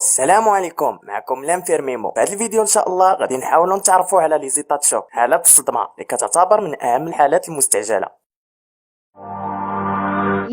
السلام عليكم، معكم لانفير ميمو. في هذا الفيديو ان شاء الله غادي نحاولوا نتعرفوا على لي زيطات شوك، حالة الصدمة اللي كتعتبر من اهم الحالات المستعجلة.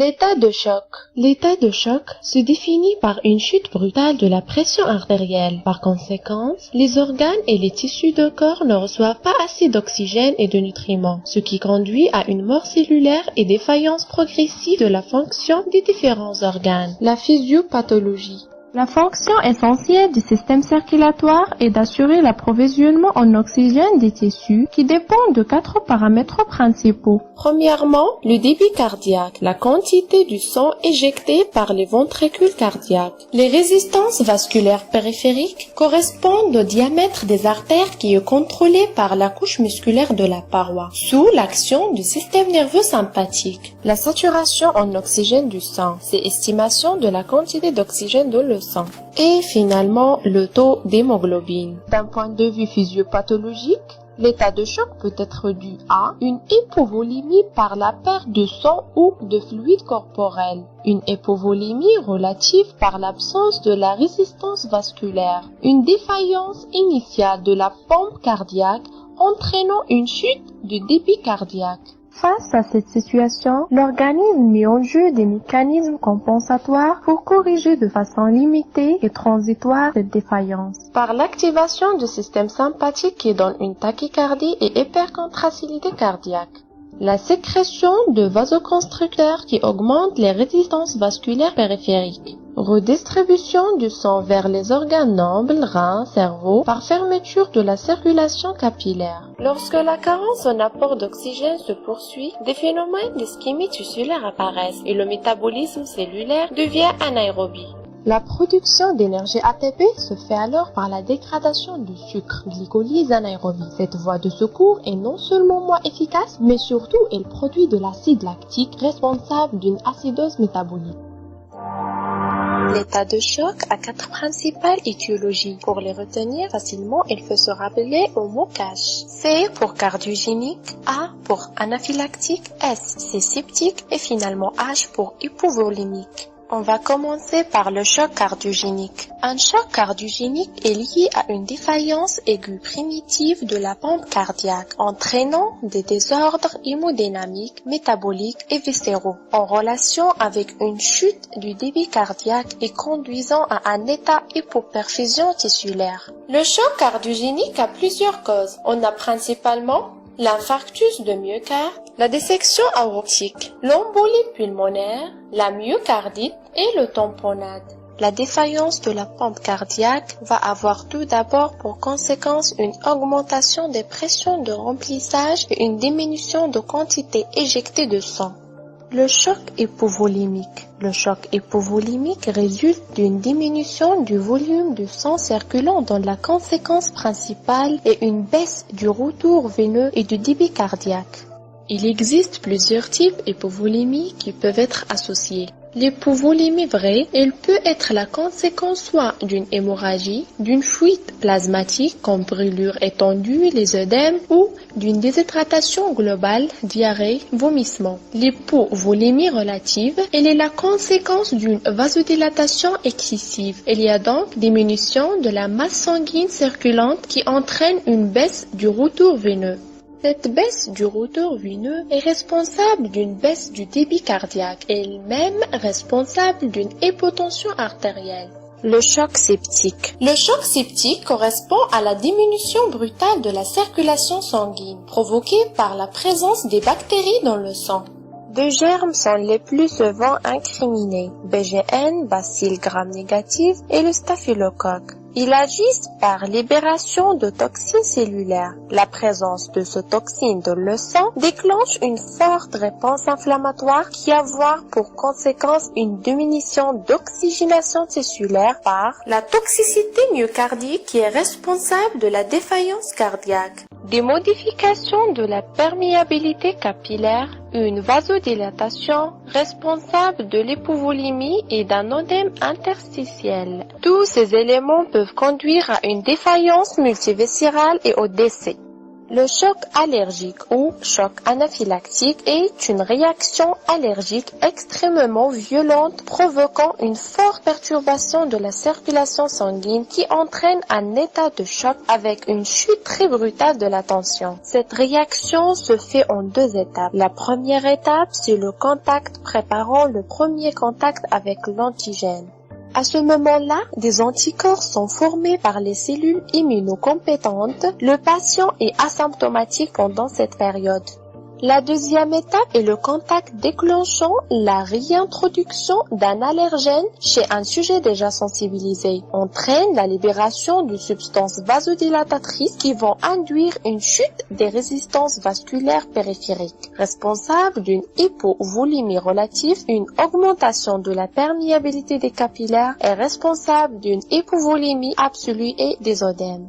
L'état de choc. L'état de choc se définit par une chute brutale de la pression artérielle. Par conséquent, les organes et les tissus de corps ne reçoivent pas assez d'oxygène et de nutriments, ce qui conduit à une mort cellulaire et défaillance progressive de la fonction des différents organes. La physiopathologie. La fonction essentielle du système circulatoire est d'assurer l'approvisionnement en oxygène des tissus qui dépendent de 4 paramètres principaux. Premièrement, le débit cardiaque, la quantité du sang éjecté par les ventricules cardiaques. Les résistances vasculaires périphériques correspondent au diamètre des artères qui est contrôlé par la couche musculaire de la paroi, sous l'action du système nerveux sympathique. La saturation en oxygène du sang, c'est estimation de la quantité d'oxygène dans le sang. Et finalement, le taux d'hémoglobine. D'un point de vue physiopathologique, l'état de choc peut être dû à une hypovolémie par la perte de sang ou de fluide corporel, une hypovolémie relative par l'absence de la résistance vasculaire, une défaillance initiale de la pompe cardiaque entraînant une chute du débit cardiaque. Face à cette situation, l'organisme met en jeu des mécanismes compensatoires pour corriger de façon limitée et transitoire cette défaillance. Par l'activation du système sympathique qui donne une tachycardie et hypercontractilité cardiaque. La sécrétion de vasoconstricteurs qui augmente les résistances vasculaires périphériques. Redistribution du sang vers les organes nobles, reins, cerveau, par fermeture de la circulation capillaire. Lorsque la carence en apport d'oxygène se poursuit, des phénomènes d'ischémie tissulaire apparaissent et le métabolisme cellulaire devient anaérobie. La production d'énergie ATP se fait alors par la dégradation du sucre, glycolyse anaérobie. Cette voie de secours est non seulement moins efficace, mais surtout elle produit de l'acide lactique responsable d'une acidose métabolique. L'état de choc a 4 principales étiologies. Pour les retenir facilement, il faut se rappeler au mot CASH. C pour cardiogénique, A pour anaphylactique, S c'est septique et finalement H pour hypovolémique. On va commencer par le choc cardiogénique. Un choc cardiogénique est lié à une défaillance aiguë primitive de la pompe cardiaque, entraînant des désordres hémodynamiques, métaboliques et viscéraux, en relation avec une chute du débit cardiaque et conduisant à un état hypoperfusion tissulaire. Le choc cardiogénique a plusieurs causes. On a principalement l'infarctus de myocarde, la dissection aortique, l'embolie pulmonaire, la myocardite et le tamponnade. La défaillance de la pompe cardiaque va avoir tout d'abord pour conséquence une augmentation des pressions de remplissage et une diminution de quantité éjectée de sang. Le choc hypovolémique. Le choc hypovolémique résulte d'une diminution du volume du sang circulant dont la conséquence principale est une baisse du retour veineux et du débit cardiaque. Il existe plusieurs types d'hypovolémie qui peuvent être associés. L'hypovolémie vraie, elle peut être la conséquence soit d'une hémorragie, d'une fuite plasmatique comme brûlure étendue, les œdèmes ou d'une déshydratation globale, diarrhée, vomissement. L'hypovolémie relative, elle est la conséquence d'une vasodilatation excessive. Il y a donc diminution de la masse sanguine circulante qui entraîne une baisse du retour veineux. Cette baisse du retour veineux est responsable d'une baisse du débit cardiaque, elle-même responsable d'une hypotension artérielle. Le choc septique. Le choc septique correspond à la diminution brutale de la circulation sanguine, provoquée par la présence des bactéries dans le sang. Deux germes sont les plus souvent incriminés, BGN, bacilles gram-négatives et le staphylocoque. Ils agissent par libération de toxines cellulaires. La présence de ces toxines dans le sang déclenche une forte réponse inflammatoire qui a avoir pour conséquence une diminution d'oxygénation tissulaire par la toxicité myocardique qui est responsable de la défaillance cardiaque. Des modifications de la perméabilité capillaire, une vasodilatation responsable de l'hypovolémie et d'un œdème interstitiel. Tous ces éléments peuvent conduire à une défaillance multiviscérale et au décès. Le choc allergique ou choc anaphylactique est une réaction allergique extrêmement violente provoquant une forte perturbation de la circulation sanguine qui entraîne un état de choc avec une chute très brutale de la tension. Cette réaction se fait en deux étapes. La première étape, c'est le contact préparant le premier contact avec l'antigène. À ce moment-là, des anticorps sont formés par les cellules immunocompétentes. Le patient est asymptomatique pendant cette période. La deuxième étape est le contact déclenchant la réintroduction d'un allergène chez un sujet déjà sensibilisé. Entraîne la libération de substances vasodilatatrices qui vont induire une chute des résistances vasculaires périphériques, responsable d'une hypovolémie relative, une augmentation de la perméabilité des capillaires et responsable d'une hypovolémie absolue et des œdèmes.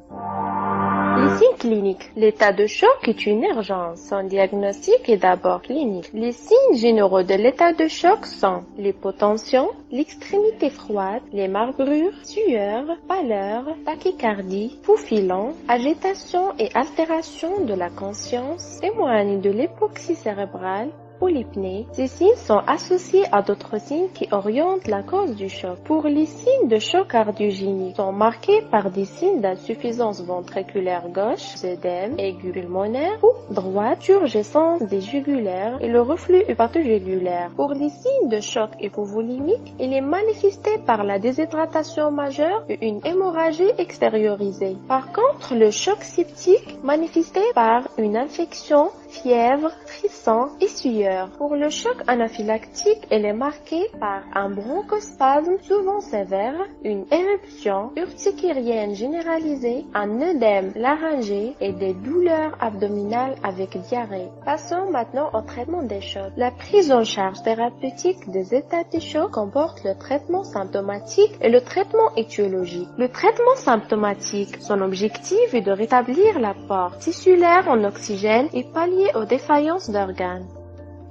Les signes cliniques. L'état de choc est une urgence. Son diagnostic est d'abord clinique. Les signes généraux de l'état de choc sont l'hypotension, l'extrémité froide, les marbrures, sueur, pâleur, tachycardie, pouls filants, agitation et altération de la conscience, témoignent de l'hypoxie cérébrale ou l'hypnée. Ces signes sont associés à d'autres signes qui orientent la cause du choc. Pour les signes de choc cardiogénique, sont marqués par des signes d'insuffisance ventriculaire gauche, œdème aigu pulmonaire ou droite, turgescence des jugulaires et le reflux hépatogégulaire. Pour les signes de choc hypovolémique, il est manifesté par la déshydratation majeure et une hémorragie extériorisée. Par contre, le choc septique manifesté par une infection, fièvre, frisson et sueur. Pour le choc anaphylactique, elle est marquée par un bronchospasme souvent sévère, une éruption urticérienne généralisée, un œdème laryngé et des douleurs abdominales avec diarrhée. Passons maintenant au traitement des chocs. La prise en charge thérapeutique des états de choc comporte le traitement symptomatique et le traitement étiologique. Le traitement symptomatique, son objectif est de rétablir l'apport tissulaire en oxygène et pallier aux défaillances d'organes.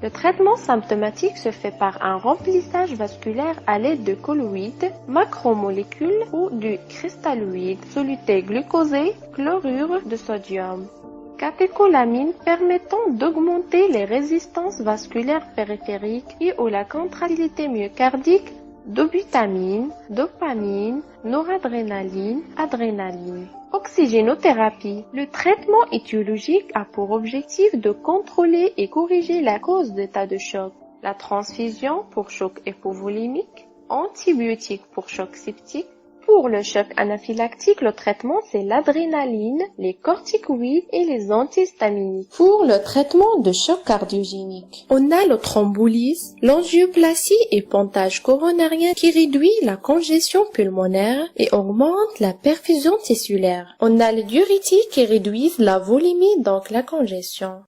Le traitement symptomatique se fait par un remplissage vasculaire à l'aide de colloïdes, macromolécules ou du cristalloïde, soluté glucosé, chlorure de sodium. Catécholamine permettant d'augmenter les résistances vasculaires périphériques et ou la contractilité myocardique, dobutamine, dopamine, noradrénaline, adrénaline. Oxygénothérapie. Le traitement étiologique a pour objectif de contrôler et corriger la cause d'état de choc. La transfusion pour choc hypovolémique, antibiotiques pour choc septique. Pour le choc anaphylactique, le traitement c'est l'adrénaline, les corticoïdes et les antihistaminiques. Pour le traitement de choc cardiogénique, on a le thrombolyse, l'angioplastie et pontage coronarien qui réduit la congestion pulmonaire et augmente la perfusion tissulaire. On a le diurétique qui réduit la volémie, donc la congestion.